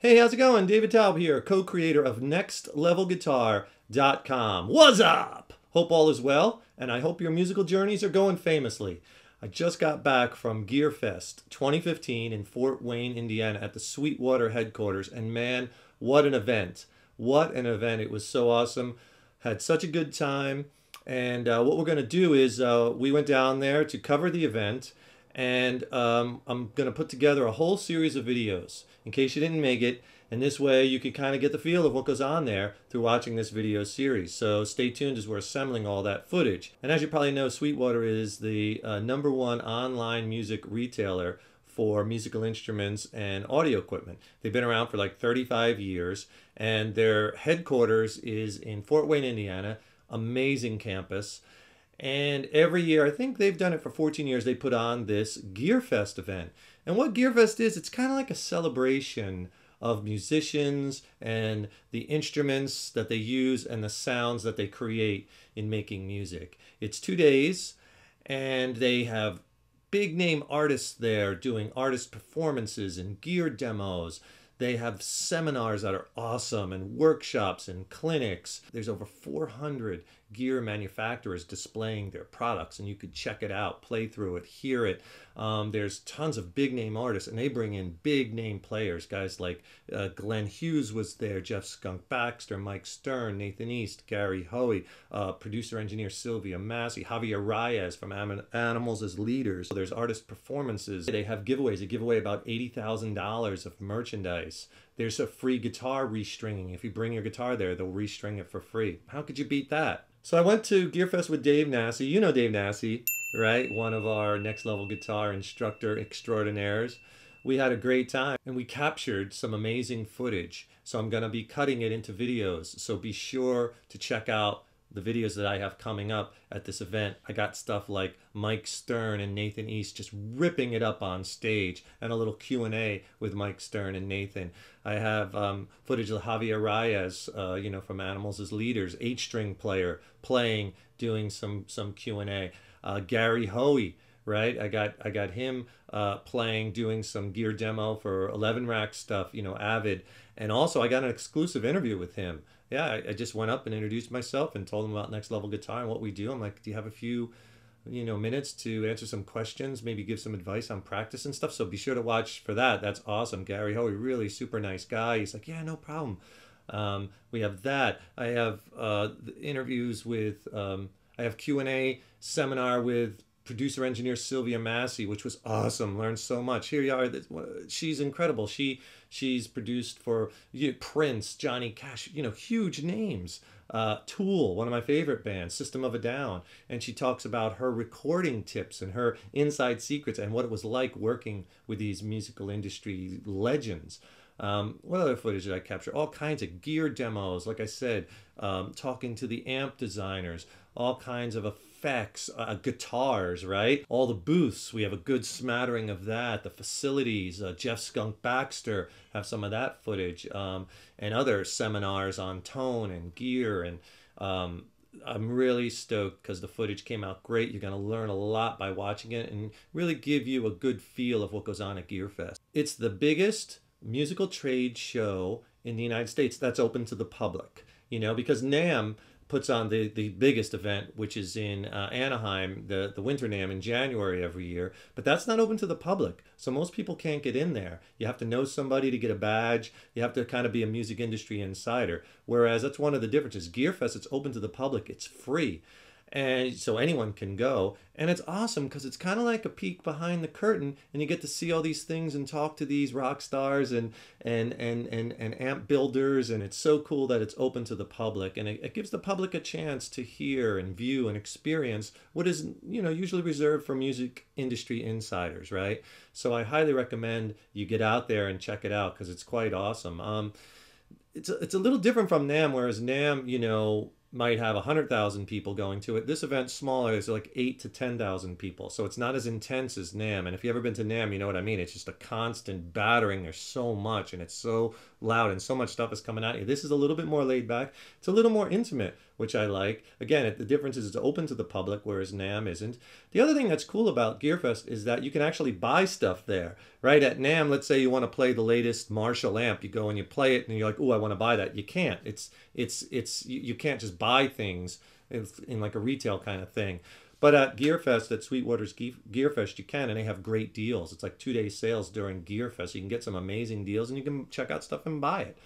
Hey, how's it going? David Taub here, co-creator of NextLevelGuitar.com. What's up? Hope all is well, and I hope your musical journeys are going famously. I just got back from Gearfest 2015 in Fort Wayne, Indiana at the Sweetwater headquarters, and man, what an event. What an event. It was so awesome. Had such a good time, and what we're going to do is we went down there to cover the event, and I'm going to put together a whole series of videos in case you didn't make it, and this way you can kind of get the feel of what goes on there through watching this video series. So stay tuned as we're assembling all that footage. And as you probably know, Sweetwater is the #1 online music retailer for musical instruments and audio equipment. They've been around for like 35 years, and their headquarters is in Fort Wayne, Indiana. Amazing campus. And every year, I think they've done it for 14 years, they put on this Gearfest event. And what Gearfest is, it's kind of like a celebration of musicians and the instruments that they use and the sounds that they create in making music. It's 2 days, and they have big name artists there doing artist performances and gear demos. They have seminars that are awesome and workshops and clinics. There's over 400 gear manufacturers displaying their products, and you could check it out, play through it, hear it. There's tons of big name artists, and they bring in big name players. Guys like Glenn Hughes was there, Jeff Skunk Baxter, Mike Stern, Nathan East, Gary Hoey, producer engineer Sylvia Massey, Javier Reyes from Animals as Leaders. So there's artist performances. They have giveaways. They give away about $80,000 of merchandise. There's a free guitar restringing. If you bring your guitar there, they'll restring it for free. How could you beat that? So I went to Gearfest with Dave Nassy. You know Dave Nassy, right? One of our Next Level Guitar instructor extraordinaires. We had a great time, and we captured some amazing footage. So I'm going to be cutting it into videos. So be sure to check out the videos that I have coming up at this event. I got stuff like Mike Stern and Nathan East just ripping it up on stage, and a little Q&A with Mike Stern and Nathan. I have footage of Javier Reyes, from Animals as Leaders, 8-string player, playing, doing some Q&A. Gary Hoey, right? I got him playing, doing some gear demo for 11-rack stuff, Avid. And also I got an exclusive interview with him. Yeah, I just went up and introduced myself and told him about Next Level Guitar and what we do. I'm like, do you have a few, minutes to answer some questions, maybe give some advice on practice and stuff? So be sure to watch for that. That's awesome. Gary Hoey, really super nice guy. He's like, yeah, no problem. We have that. I have interviews with, I have Q&A seminar with producer engineer Sylvia Massey, which was awesome. Learned so much. Here you are. She's incredible. She's produced for Prince, Johnny Cash, huge names. Tool, one of my favorite bands, System of a Down, and she talks about her recording tips and her inside secrets and what it was like working with these musical industry legends. What other footage did I capture? All kinds of gear demos, like I said, talking to the amp designers, all kinds of effects, guitars, right? All the booths, we have a good smattering of that. The facilities, Jeff Skunk Baxter, have some of that footage, and other seminars on tone and gear. And I'm really stoked because the footage came out great. You're going to learn a lot by watching it and really give you a good feel of what goes on at Gearfest. It's the biggest musical trade show in the United States that's open to the public, because NAMM puts on the biggest event, which is in Anaheim, the Winter NAMM in January every year, but that's not open to the public. So most people can't get in there. You have to know somebody to get a badge. You have to kind of be a music industry insider. Whereas that's one of the differences. Gearfest, it's open to the public. It's free. And so anyone can go, and it's awesome because it's kind of like a peek behind the curtain, and you get to see all these things and talk to these rock stars and amp builders, and it's so cool that it's open to the public, and it gives the public a chance to hear and view and experience what is usually reserved for music industry insiders, right? So I highly recommend you get out there and check it out because it's quite awesome. It's a little different from NAMM, whereas NAMM, might have 100,000 people going to it. This event's smaller. It's like 8 to 10,000 people. So it's not as intense as NAMM. And if you've ever been to NAMM, you know what I mean. It's just a constant battering. There's so much and it's so loud and so much stuff is coming at you. This is a little bit more laid back. It's a little more intimate, which I like. Again, the difference is it's open to the public, whereas NAMM isn't. The other thing that's cool about Gearfest is that you can actually buy stuff there, right? At NAMM, let's say you want to play the latest Marshall amp. You go and you play it and you're like, oh, I want to buy that. You can't. You can't just buy things in like a retail kind of thing. But at Gearfest, at Sweetwater's Gearfest, you can, and they have great deals. It's like 2-day sales during Gearfest. You can get some amazing deals, and you can check out stuff and buy it.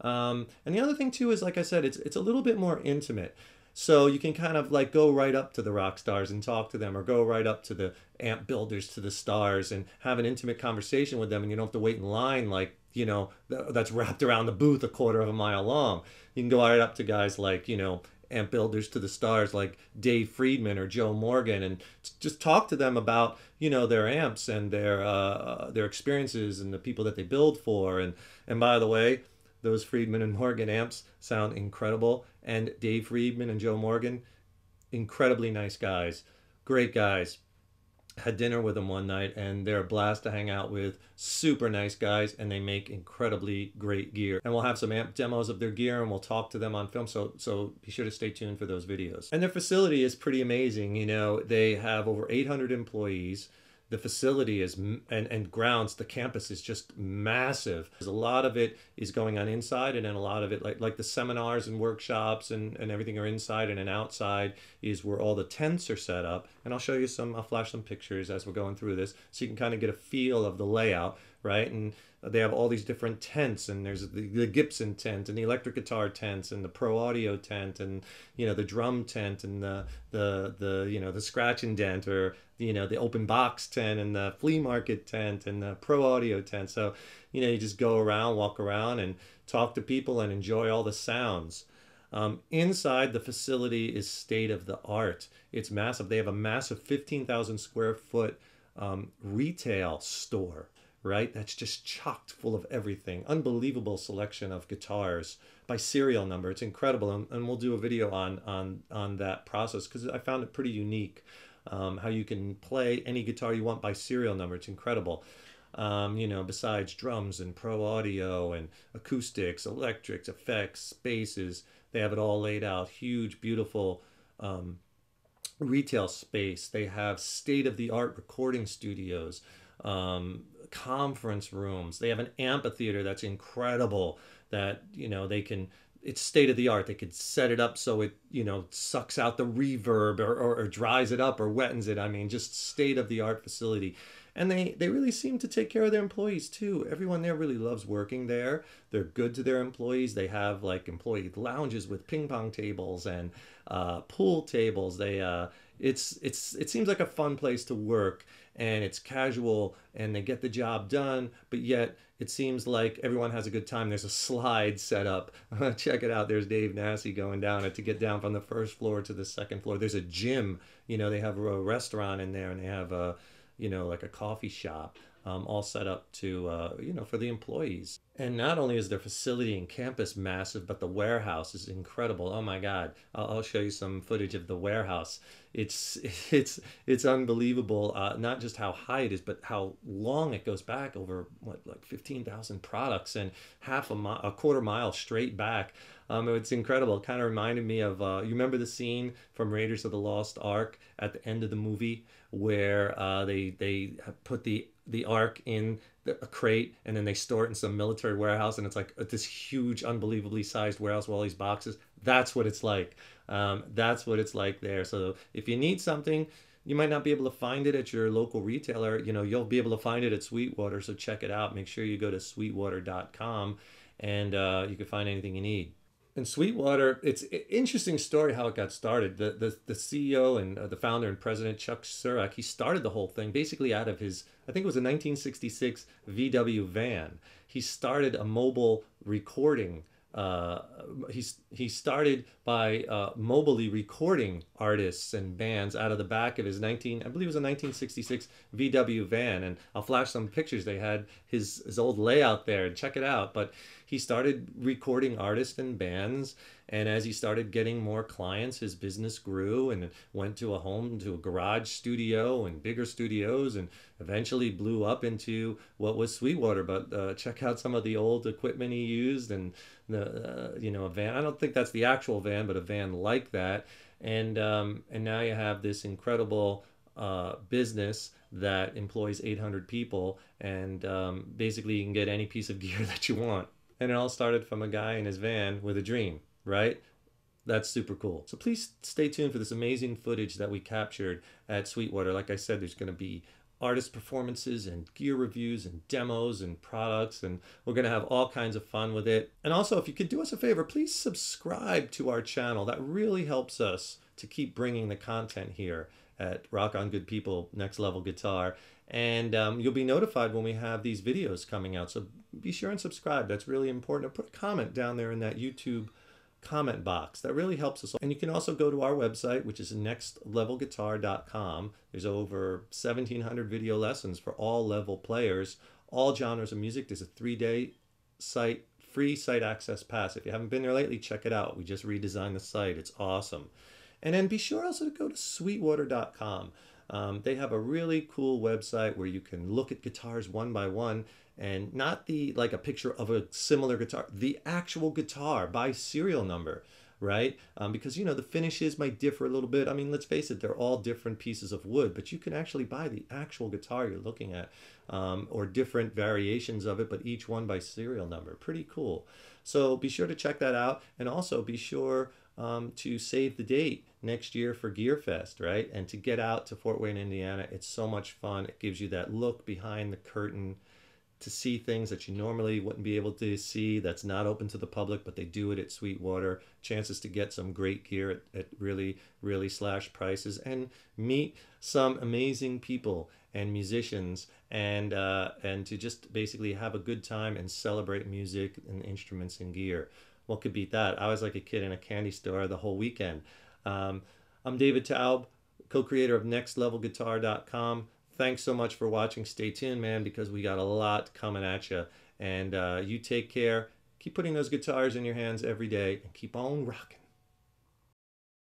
And the other thing too is, like I said, it's a little bit more intimate. So you can kind of like go right up to the rock stars and talk to them, or go right up to the amp builders, to the stars, and have an intimate conversation with them, and you don't have to wait in line like, you know, that's wrapped around the booth a quarter of a mile long. You can go right up to guys like, you know, amp builders to the stars like Dave Friedman or Joe Morgan, and just talk to them about, you know, their amps and their experiences and the people that they build for. And by the way, those Friedman and Morgan amps sound incredible. And Dave Friedman and Joe Morgan, incredibly nice guys, great guys. Had dinner with them one night, and they're a blast to hang out with. Super nice guys, and they make incredibly great gear. And we'll have some amp demos of their gear, and we'll talk to them on film. So be sure to stay tuned for those videos. And their facility is pretty amazing. You know, they have over 800 employees. The facility is, and grounds, the campus is just massive. There's a lot of it is going on inside, and then a lot of it, like the seminars and workshops and everything are inside, and then outside is where all the tents are set up. And I'll show you some, I'll flash some pictures as we're going through this, so you can kind of get a feel of the layout, right? And they have all these different tents, and there's the Gibson tent and the electric guitar tents and the pro audio tent, and, you know, the drum tent, and the you know, the scratch and dent, or, you know, the open box tent, and the flea market tent, and the pro audio tent. So, you know, you just go around, walk around, and talk to people and enjoy all the sounds. Inside, the facility is state of the art. It's massive. They have a massive 15,000 square foot retail store, right? That's just chocked full of everything. Unbelievable selection of guitars by serial number. It's incredible, and we'll do a video on that process, because I found it pretty unique. How you can play any guitar you want by serial number. It's incredible. You know, besides drums and pro audio and acoustics, electrics, effects, basses, they have it all laid out. Huge, beautiful retail space. They have state-of-the-art recording studios, conference rooms. They have an amphitheater that's incredible, that, you know, they can, it's state of the art. They could set it up so it, you know, sucks out the reverb, or dries it up, or wettens it. I mean, just state of the art facility. And they really seem to take care of their employees too. Everyone there really loves working there. They're good to their employees. They have like employee lounges with ping pong tables and pool tables. It seems like a fun place to work, and it's casual, and they get the job done, but yet it seems like everyone has a good time. There's a slide set up. Check it out. There's Dave Nassy going down it to get down from the first floor to the second floor. There's a gym. You know, they have a restaurant in there, and they have a, you know, like a coffee shop, all set up to, you know, for the employees. And not only is their facility and campus massive, but the warehouse is incredible. Oh my God. I'll show you some footage of the warehouse. It's unbelievable. Not just how high it is, but how long it goes back, over what, like 15,000 products, and a quarter mile straight back. It's incredible. It kind of reminded me of, you remember the scene from Raiders of the Lost Ark at the end of the movie, where they put the Ark in a crate, and then they store it in some military warehouse, and it's like this huge, unbelievably sized warehouse with all these boxes. That's what it's like. That's what it's like there. So if you need something, you might not be able to find it at your local retailer. You know, you'll be able to find it at Sweetwater, so check it out. Make sure you go to sweetwater.com, and you can find anything you need. And Sweetwater, it's an interesting story how it got started. The CEO and the founder and president, Chuck Surak, he started the whole thing basically out of his, I think it was a 1966 VW van. He started a mobile recording. He started by mobily recording artists and bands out of the back of his I believe it was a 1966 VW van. And I'll flash some pictures. They had his old layout there, and check it out. But he started recording artists and bands, and as he started getting more clients, his business grew and went to a garage studio and bigger studios, and eventually blew up into what was Sweetwater. But check out some of the old equipment he used, and the a van. I don't think that's the actual van, but a van like that. And now you have this incredible business that employs 800 people, and basically you can get any piece of gear that you want. And it all started from a guy in his van with a dream, right? That's super cool. So please stay tuned for this amazing footage that we captured at Sweetwater. Like I said, there's going to be artist performances and gear reviews and demos and products, and we're going to have all kinds of fun with it. And also, if you could do us a favor, please subscribe to our channel. That really helps us to keep bringing the content here at Rock on Good People Next Level Guitar. And you'll be notified when we have these videos coming out. So be sure and subscribe. That's really important. Put a comment down there in that YouTube comment box. That really helps us. And you can also go to our website, which is nextlevelguitar.com. There's over 1,700 video lessons for all level players, all genres of music. There's a 3-day site, free site access pass. If you haven't been there lately, check it out. We just redesigned the site. It's awesome. And then be sure also to go to sweetwater.com. They have a really cool website where you can look at guitars one by one, and not like a picture of a similar guitar, the actual guitar by serial number, right? Because the finishes might differ a little bit. I mean, let's face it, they're all different pieces of wood, but you can actually buy the actual guitar you're looking at, or different variations of it, but each one by serial number. Pretty cool. So be sure to check that out, and also be sure to save the date next year for Gearfest, right? And to get out to Fort Wayne, Indiana. It's so much fun. It gives you that look behind the curtain to see things that you normally wouldn't be able to see, that's not open to the public, but they do it at Sweetwater. Chances to get some great gear at really, really slash prices, and meet some amazing people and musicians, and to just basically have a good time and celebrate music and instruments and gear. What could beat that? I was like a kid in a candy store the whole weekend. I'm David Taub, co-creator of nextlevelguitar.com. Thanks so much for watching. Stay tuned, man, because we got a lot coming at you. And you take care. Keep putting those guitars in your hands every day, and keep on rocking.